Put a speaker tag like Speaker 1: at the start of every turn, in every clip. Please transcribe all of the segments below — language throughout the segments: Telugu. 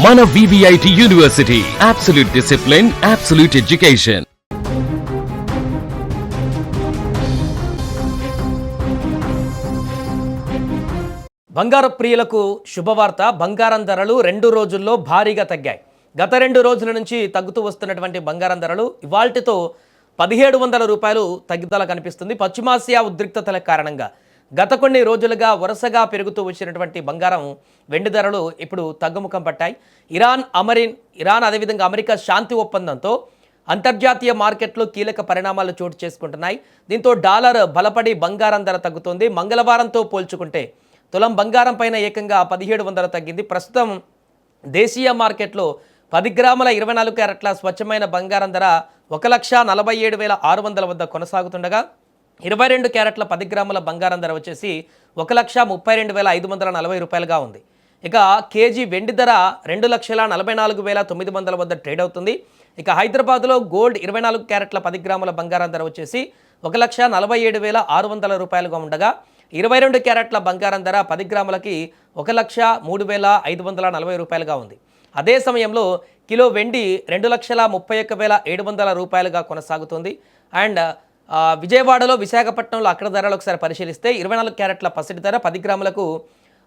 Speaker 1: మన VVIT university, absolute discipline, absolute education.
Speaker 2: బంగారు ప్రియులకు శుభవార్త. బంగారం ధరలు 2 రోజుల్లో భారీగా తగ్గాయి. గత 2 రోజుల నుంచి తగ్గుతూ వస్తున్నటువంటి బంగారం ధరలు ఇవాల్టితో 1700 రూపాయలు తగ్గుదల కనిపిస్తుంది. పశ్చిమాసియా ఉద్రిక్తతల కారణంగా గత కొన్ని రోజులుగా వరుసగా పెరుగుతూ వచ్చినటువంటి బంగారం, వెండి ధరలు ఇప్పుడు తగ్గుముఖం పట్టాయి. ఇరాన్ అదేవిధంగా అమెరికా శాంతి ఒప్పందంతో అంతర్జాతీయ మార్కెట్లో కీలక పరిణామాలు చోటు చేసుకుంటున్నాయి. దీంతో డాలర్ బలపడి బంగారం ధర తగ్గుతోంది. మంగళవారంతో పోల్చుకుంటే తులం బంగారం పైన ఏకంగా 1700 తగ్గింది. ప్రస్తుతం దేశీయ మార్కెట్లో 10 గ్రాముల 24 క్యారెట్ల స్వచ్ఛమైన బంగారం ధర 1,47,600 వద్ద కొనసాగుతుండగా 22 క్యారెట్ల 10 గ్రాముల బంగారం ధర వచ్చేసి 1,32,540 రూపాయలుగా ఉంది. ఇక కేజీ వెండి ధర 2,44,900 వద్ద ట్రేడ్ అవుతుంది. ఇక హైదరాబాద్లో గోల్డ్ 24 క్యారెట్ల 10 గ్రాముల బంగారం ధర వచ్చేసి 1,47,600 రూపాయలుగా ఉండగా 22 క్యారెట్ల బంగారం ధర 10 గ్రాములకి 1,03,540 రూపాయలుగా ఉంది. అదే సమయంలో కిలో వెండి 2,31,700 రూపాయలుగా కొనసాగుతుంది. అండ్ విజయవాడలో, విశాఖపట్నంలో అక్కడ ధరలు ఒకసారి పరిశీలిస్తే 24 క్యారెట్ల పసిడి ధర 10 గ్రాములకు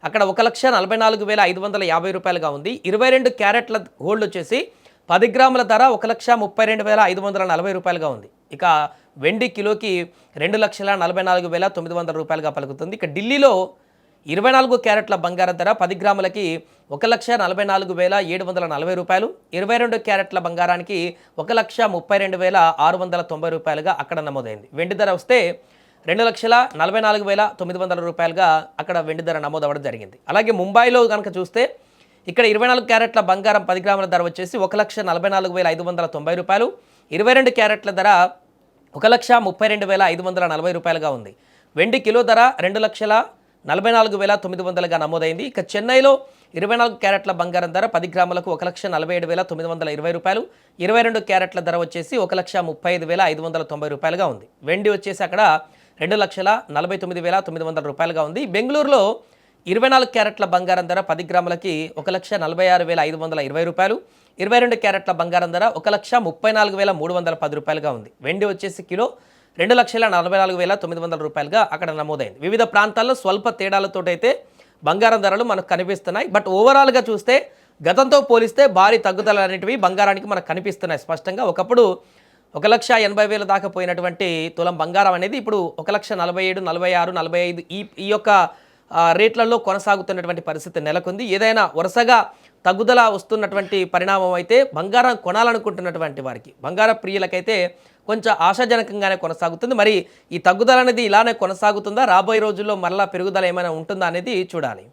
Speaker 2: అక్కడ 1,44,550 రూపాయలుగా ఉంది. 22 క్యారెట్ల గోల్డ్ వచ్చేసి 10 గ్రాముల ధర 1,32,540 రూపాయలుగా ఉంది. ఇక వెండి కిలోకి 2,44,900 రూపాయలుగా పలుకుతుంది. ఇక ఢిల్లీలో 24 క్యారెట్ల బంగారం ధర 10 గ్రాములకి 1,44,740 రూపాయలు, 22 క్యారెట్ల బంగారానికి 1,32,690 రూపాయలుగా అక్కడ నమోదైంది. వెండి ధర వస్తే 2,44,900 రూపాయలుగా అక్కడ వెండి ధర నమోదవడం జరిగింది. అలాగే ముంబైలో కనుక చూస్తే ఇక్కడ 24 క్యారెట్ల బంగారం 10 గ్రాముల ధర వచ్చేసి 1,44,590 రూపాయలు, 22 క్యారెట్ల ధర 1,32,540 రూపాయలుగా ఉంది. వెండి కిలో ధర 2,44,900గా నమోదైంది. ఇక చెన్నైలో 24 క్యారెట్ల బంగారం ధర 10 గ్రాములకు 1,47,920 రూపాయలు, 22 క్యారెట్ల ధర వచ్చేసి 1,35,590 రూపాయలుగా ఉంది. వెండి వచ్చేసి అక్కడ 2,49,900 రూపాయలుగా ఉంది. బెంగళూరులో 24 క్యారెట్ల బంగారం ధర 10 గ్రాములకి 1,46,520 రూపాయలు, 22 క్యారెట్ల బంగారం ధర 1,34,310 రూపాయలుగా ఉంది. వెండి వచ్చేసి కిలో 2,44,900 రూపాయలుగా అక్కడ నమోదైంది. వివిధ ప్రాంతాల్లో స్వల్ప తేడాలతోటైతే బంగారం ధరలు మనకు కనిపిస్తున్నాయి. బట్ ఓవరాల్గా చూస్తే గతంతో పోలిస్తే భారీ తగ్గుదల అనేటివి బంగారానికి మనకు కనిపిస్తున్నాయి స్పష్టంగా. ఒకప్పుడు 1,80,000 దాకా పోయినటువంటి తులం బంగారం అనేది ఇప్పుడు 1,47,000, 46,000, 45 ఈ యొక్క రేట్లలో కొనసాగుతున్నటువంటి పరిస్థితి నెలకొంది. ఏదైనా వరుసగా తగ్గుదల వస్తున్నటువంటి పరిణామం అయితే బంగారం కొనాలనుకుంటున్నటువంటి వారికి, బంగార ప్రియులకైతే కొంచెం ఆశాజనకంగానే కొనసాగుతుంది. మరి ఈ తగ్గుదల అనేది ఇలానే కొనసాగుతుందా, రాబోయే రోజుల్లో మరలా పెరుగుదల ఏమైనా ఉంటుందా అనేది చూడాలి.